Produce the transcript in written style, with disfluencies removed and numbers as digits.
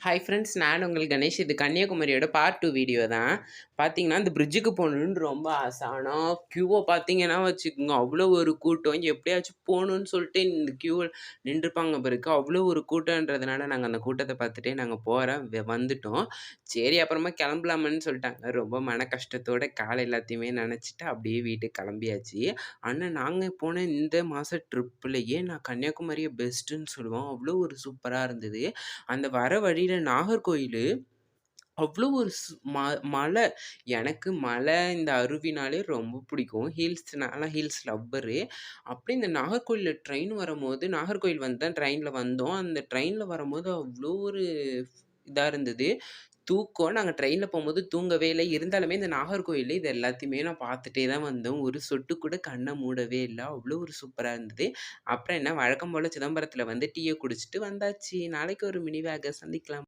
Hi friends, நான் உங்கள் கணேஷ். இது கன்னியாகுமரியோட பார்ட் 2 வீடியோ தான். பார்த்தீங்கன்னா, இந்த பிரிட்ஜுக்கு போகணுன்னு ரொம்ப ஆசை. ஆனா, கியூவ பார்த்தீங்கன்னா வச்சுக்கோங்க, அவ்வளோ ஒரு கூட்டம். எப்படியாச்சும் போகணுன்னு சொல்லிட்டு இந்த கியூவ நின்றுப்பாங்க பிறகு. அவ்வளோ ஒரு கூட்டன்றதுனால, நாங்க அந்த கூட்டத்த பார்த்துட்டே நாங்க போறோம் வந்துட்டோம். சரி, அப்புறமா கிளம்பலாமான்னு சொல்லிட்டாங்க. ரொம்ப மன கஷ்டத்தோட கால எல்லாத்தையுமே நனச்சுட்டு அப்படியே வீட்டுக்கு கிளம்பியாச்சு. ஆனா, நாங்க போன இந்த மாச ட்ரிப்லயே நான் கன்னியாகுமரிய பெஸ்ட்டுன்னு சொல்லுவேன். அவ்வளோ ஒரு சூப்பரா இருந்தது. அந்த வர வழியில நாகர்கோயிலு அவ்ளோ ஒரு மலை. எனக்கு மலை, இந்த அருவினாலே ரொம்ப பிடிக்கும். நான்லாம் ஹில்ஸ் லவ்வரு. அப்படியே இந்த நாகர்கோயில்ல ட்ரெயின் வரும்போது நாகர்கோயில் வந்து தான் ட்ரெயின்ல வந்தோம். அந்த ட்ரெயின்ல வரும்போது அவ்ளோ ஒரு இதா இருந்தது. தூக்கம். நாங்க ட்ரெயின்ல போம்போது தூங்கவே இல்ல. இருந்தாலுமே இந்த நாகர்கோயில்ல இது எல்லாத்தையுமே நான் பார்த்துட்டே தான் வந்தோம். ஒரு சொட்டு கூட கண்ண மூடவே இல்ல. அவ்ளோ ஒரு சூப்பரா இருந்தது. அப்புறம் என்ன வழக்கம் போல சிதம்பரத்தில வந்து டீய குடிச்சுட்டு வந்தாச்சு. நாளைக்கு ஒரு மினி வேக சந்திக்கலாம்.